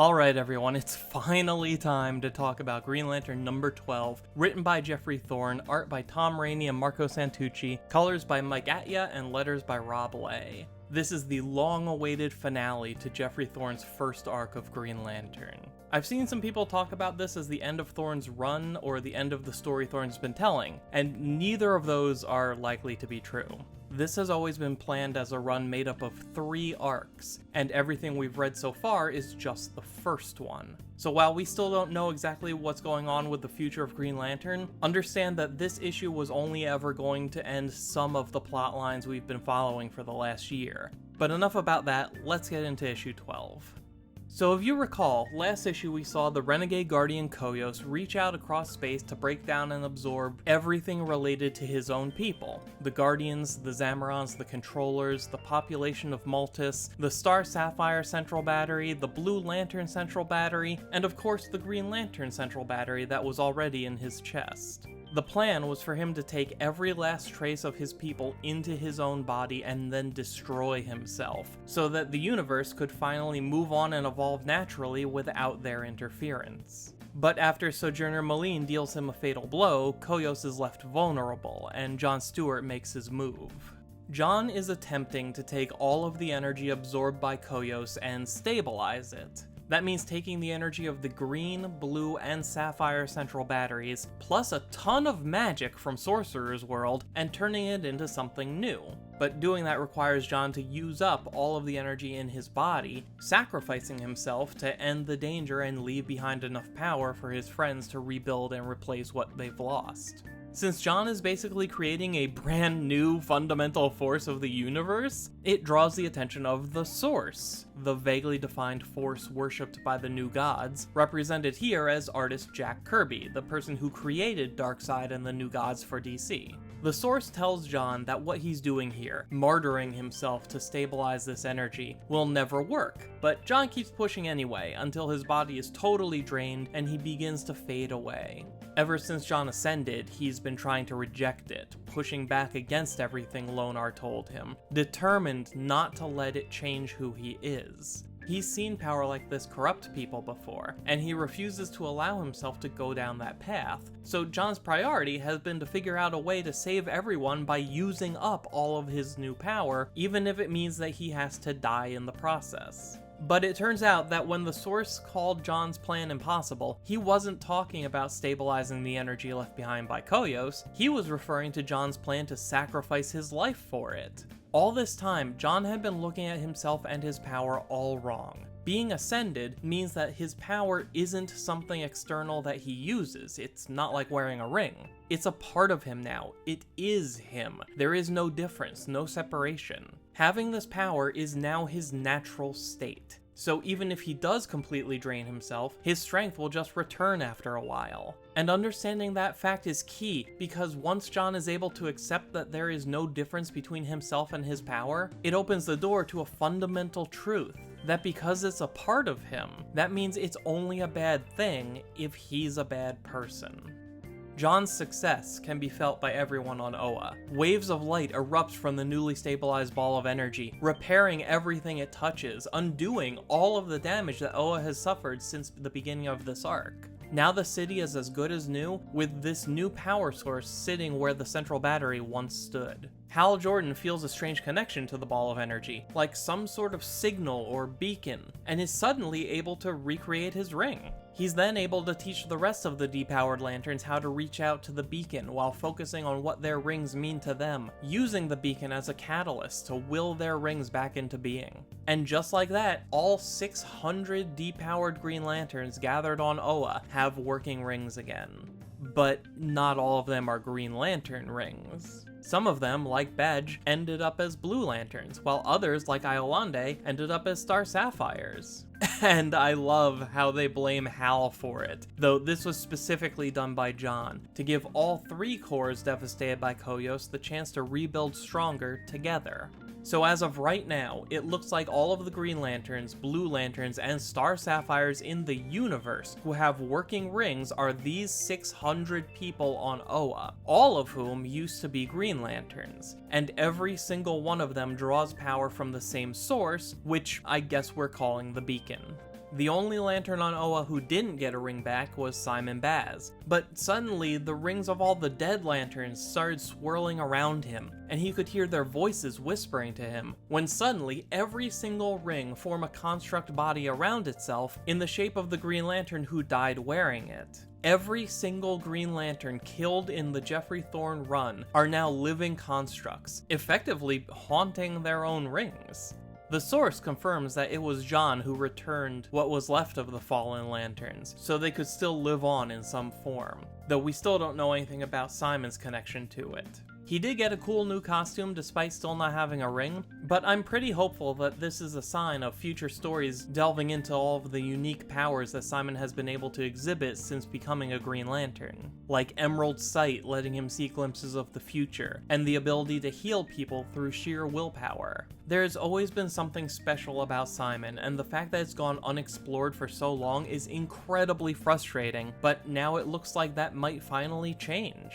Alright everyone, it's finally time to talk about Green Lantern number 12, written by Geoffrey Thorne, art by Tom Rainey and Marco Santucci, colors by Mike Atiyeh, and letters by Rob Leigh. This is the long-awaited finale to Geoffrey Thorne's first arc of Green Lantern. I've seen some people talk about this as the end of Thorne's run or the end of the story Thorne's been telling, and neither of those are likely to be true. This has always been planned as a run made up of 3 arcs, and everything we've read so far is just the first one. So while we still don't know exactly what's going on with the future of Green Lantern, understand that this issue was only ever going to end some of the plot lines we've been following for the last year. But enough about that, let's get into issue 12. So if you recall, last issue we saw the Renegade Guardian Koyos reach out across space to break down and absorb everything related to his own people. The Guardians, the Zamorans, the Controllers, the population of Multus, the Star Sapphire Central Battery, the Blue Lantern Central Battery, and of course the Green Lantern Central Battery that was already in his chest. The plan was for him to take every last trace of his people into his own body and then destroy himself, so that the universe could finally move on and evolve naturally without their interference. But after Sojourner Malene deals him a fatal blow, Koyos is left vulnerable, and John Stewart makes his move. John is attempting to take all of the energy absorbed by Koyos and stabilize it. That means taking the energy of the green, blue, and sapphire central batteries, plus a ton of magic from Sorcerer's World, and turning it into something new. But doing that requires John to use up all of the energy in his body, sacrificing himself to end the danger and leave behind enough power for his friends to rebuild and replace what they've lost. Since John is basically creating a brand new fundamental force of the universe, it draws the attention of the Source, the vaguely defined force worshipped by the new gods, represented here as artist Jack Kirby, the person who created Darkseid and the New Gods for DC. The Source tells John that what he's doing here, martyring himself to stabilize this energy, will never work, but John keeps pushing anyway until his body is totally drained and he begins to fade away. Ever since John ascended, he's been trying to reject it, pushing back against everything Lonar told him, determined not to let it change who he is. He's seen power like this corrupt people before, and he refuses to allow himself to go down that path. So John's priority has been to figure out a way to save everyone by using up all of his new power, even if it means that he has to die in the process. But it turns out that when the Source called John's plan impossible, he wasn't talking about stabilizing the energy left behind by Koyos, he was referring to John's plan to sacrifice his life for it. All this time, John had been looking at himself and his power all wrong. Being ascended means that his power isn't something external that he uses. It's not like wearing a ring. It's a part of him now. It is him. There is no difference, no separation. Having this power is now his natural state. So even if he does completely drain himself, his strength will just return after a while. And understanding that fact is key, because once John is able to accept that there is no difference between himself and his power, it opens the door to a fundamental truth, that because it's a part of him, that means it's only a bad thing if he's a bad person. John's success can be felt by everyone on Oa. Waves of light erupt from the newly stabilized ball of energy, repairing everything it touches, undoing all of the damage that Oa has suffered since the beginning of this arc. Now the city is as good as new, with this new power source sitting where the central battery once stood. Hal Jordan feels a strange connection to the ball of energy, like some sort of signal or beacon, and is suddenly able to recreate his ring. He's then able to teach the rest of the depowered lanterns how to reach out to the beacon while focusing on what their rings mean to them, using the beacon as a catalyst to will their rings back into being. And just like that, all 600 depowered Green Lanterns gathered on Oa have working rings again. But not all of them are Green Lantern rings. Some of them, like Badge, ended up as Blue Lanterns, while others, like Iolande, ended up as Star Sapphires. And I love how they blame Hal for it, though this was specifically done by John, to give all 3 cores devastated by Koyos the chance to rebuild stronger together. So as of right now, it looks like all of the Green Lanterns, Blue Lanterns, and Star Sapphires in the universe who have working rings are these 600 people on Oa, all of whom used to be Green Lanterns, and every single one of them draws power from the same source, which I guess we're calling the Beacon. The only Lantern on Oa who didn't get a ring back was Simon Baz, but suddenly the rings of all the dead Lanterns started swirling around him, and he could hear their voices whispering to him, when suddenly every single ring formed a construct body around itself in the shape of the Green Lantern who died wearing it. Every single Green Lantern killed in the Geoffrey Thorne run are now living constructs, effectively haunting their own rings. The source confirms that it was John who returned what was left of the fallen Lanterns, so they could still live on in some form, though we still don't know anything about Simon's connection to it. He did get a cool new costume despite still not having a ring, but I'm pretty hopeful that this is a sign of future stories delving into all of the unique powers that Simon has been able to exhibit since becoming a Green Lantern, like Emerald Sight letting him see glimpses of the future, and the ability to heal people through sheer willpower. There has always been something special about Simon, and the fact that it's gone unexplored for so long is incredibly frustrating, but now it looks like that might finally change.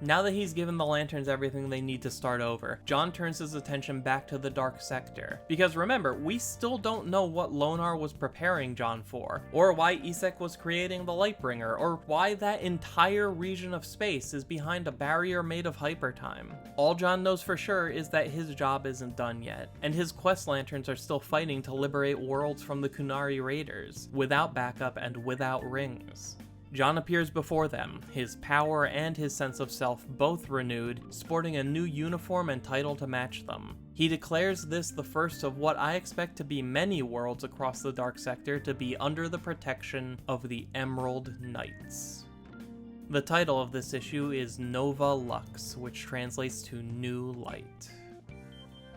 Now that he's given the Lanterns everything they need to start over, John turns his attention back to the Dark Sector. Because remember, we still don't know what Lonar was preparing John for, or why Isek was creating the Lightbringer, or why that entire region of space is behind a barrier made of hypertime. All John knows for sure is that his job isn't done yet, and his quest Lanterns are still fighting to liberate worlds from the Kunari Raiders, without backup and without rings. John appears before them, his power and his sense of self both renewed, sporting a new uniform and title to match them. He declares this the first of what I expect to be many worlds across the Dark Sector to be under the protection of the Emerald Knights. The title of this issue is Nova Lux, which translates to New Light.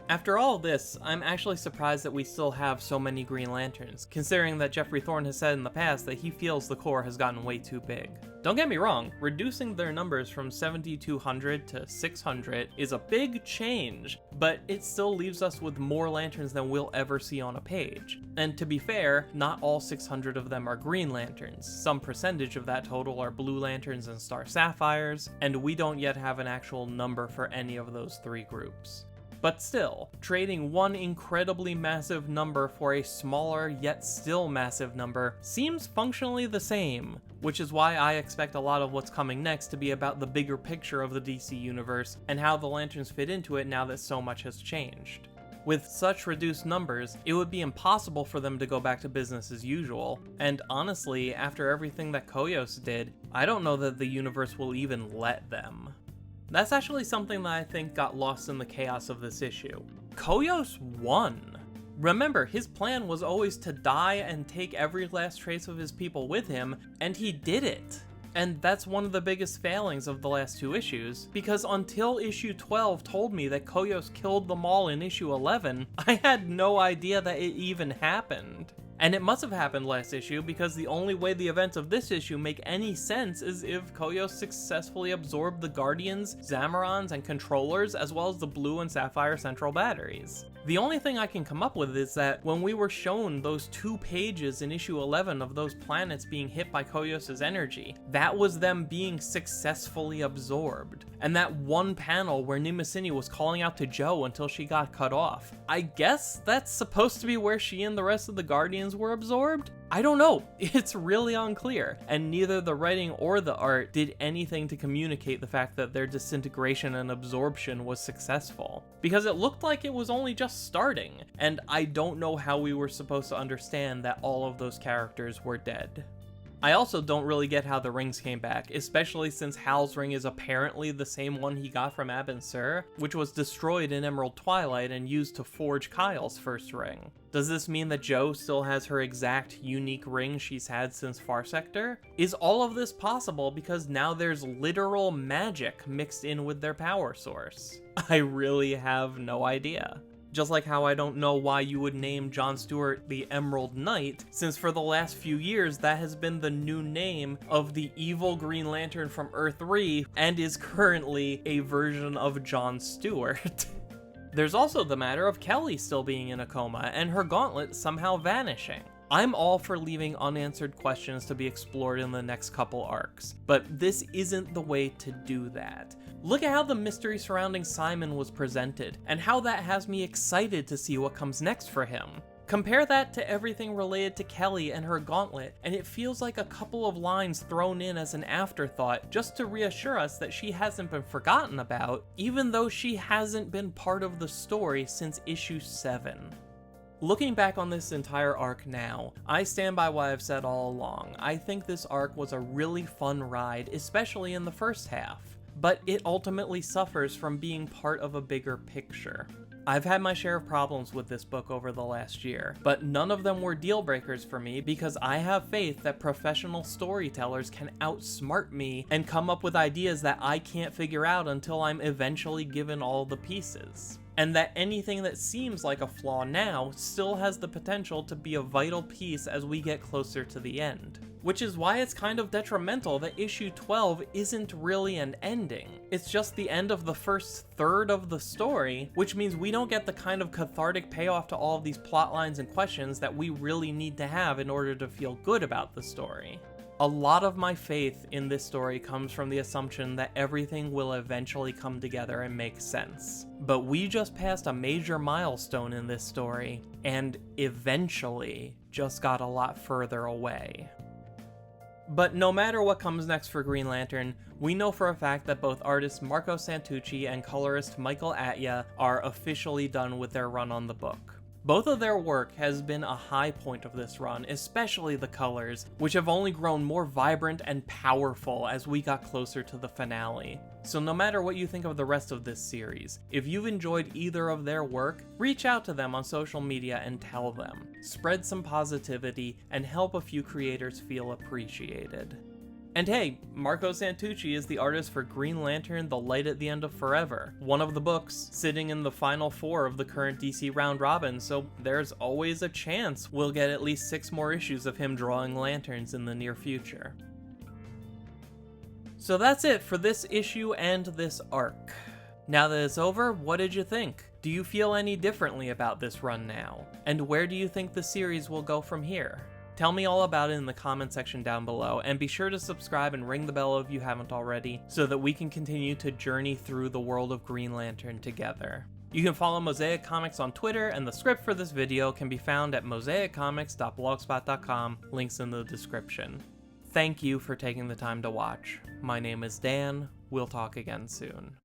After all this, I'm actually surprised that we still have so many Green Lanterns, considering that Geoffrey Thorne has said in the past that he feels the Corps has gotten way too big. Don't get me wrong, reducing their numbers from 7,200 to 600 is a big change, but it still leaves us with more Lanterns than we'll ever see on a page. And to be fair, not all 600 of them are Green Lanterns. Some percentage of that total are Blue Lanterns and Star Sapphires, and we don't yet have an actual number for any of those three groups. But still, trading one incredibly massive number for a smaller yet still massive number seems functionally the same, which is why I expect a lot of what's coming next to be about the bigger picture of the DC universe and how the Lanterns fit into it now that so much has changed. With such reduced numbers, it would be impossible for them to go back to business as usual, and honestly, after everything that Koyos did, I don't know that the universe will even let them. That's actually something that I think got lost in the chaos of this issue. Koyos won. Remember, his plan was always to die and take every last trace of his people with him, and he did it. And that's one of the biggest failings of the last two issues, because until issue 12 told me that Koyos killed them all in issue 11, I had no idea that it even happened. And it must have happened last issue because the only way the events of this issue make any sense is if Koyos successfully absorbed the Guardians, Zamarons, and Controllers, as well as the Blue and Sapphire Central Batteries. The only thing I can come up with is that when we were shown those 2 pages in issue 11 of those planets being hit by Koyos' energy, that was them being successfully absorbed. And that one panel where Nimasini was calling out to Joe until she got cut off, I guess that's supposed to be where she and the rest of the Guardians were absorbed? I don't know, it's really unclear, and neither the writing or the art did anything to communicate the fact that their disintegration and absorption was successful, because it looked like it was only just starting, and I don't know how we were supposed to understand that all of those characters were dead. I also don't really get how the rings came back, especially since Hal's ring is apparently the same one he got from Abin Sur, which was destroyed in Emerald Twilight and used to forge Kyle's first ring. Does this mean that Jo still has her exact unique ring she's had since Far Sector? Is all of this possible because now there's literal magic mixed in with their power source? I really have no idea. Just like how I don't know why you would name John Stewart the Emerald Knight, since for the last few years that has been the new name of the evil Green Lantern from Earth 3 and is currently a version of John Stewart. There's also the matter of Kelly still being in a coma and her gauntlet somehow vanishing. I'm all for leaving unanswered questions to be explored in the next couple arcs, but this isn't the way to do that. Look at how the mystery surrounding Simon was presented, and how that has me excited to see what comes next for him. Compare that to everything related to Kelly and her gauntlet, and it feels like a couple of lines thrown in as an afterthought just to reassure us that she hasn't been forgotten about, even though she hasn't been part of the story since issue 7. Looking back on this entire arc now, I stand by what I've said all along. I think this arc was a really fun ride, especially in the first half, but it ultimately suffers from being part of a bigger picture. I've had my share of problems with this book over the last year, but none of them were deal breakers for me because I have faith that professional storytellers can outsmart me and come up with ideas that I can't figure out until I'm eventually given all the pieces. And that anything that seems like a flaw now still has the potential to be a vital piece as we get closer to the end. Which is why it's kind of detrimental that issue 12 isn't really an ending. It's just the end of the first third of the story, which means we don't get the kind of cathartic payoff to all of these plot lines and questions that we really need to have in order to feel good about the story. A lot of my faith in this story comes from the assumption that everything will eventually come together and make sense. But we just passed a major milestone in this story, and eventually just got a lot further away. But no matter what comes next for Green Lantern, we know for a fact that both artist Marco Santucci and colorist Michael Atiyeh are officially done with their run on the book. Both of their work has been a high point of this run, especially the colors, which have only grown more vibrant and powerful as we got closer to the finale. So no matter what you think of the rest of this series, if you've enjoyed either of their work, reach out to them on social media and tell them. Spread some positivity and help a few creators feel appreciated. And hey, Marco Santucci is the artist for Green Lantern: The Light at the End of Forever, one of the books sitting in the final 4 of the current DC round robin, so there's always a chance we'll get at least 6 more issues of him drawing lanterns in the near future. So that's it for this issue and this arc. Now that it's over, what did you think? Do you feel any differently about this run now? And where do you think the series will go from here? Tell me all about it in the comment section down below, and be sure to subscribe and ring the bell if you haven't already, so that we can continue to journey through the world of Green Lantern together. You can follow Mosaic Comics on Twitter, and the script for this video can be found at mosaiccomics.blogspot.com, links in the description. Thank you for taking the time to watch. My name is Dan, we'll talk again soon.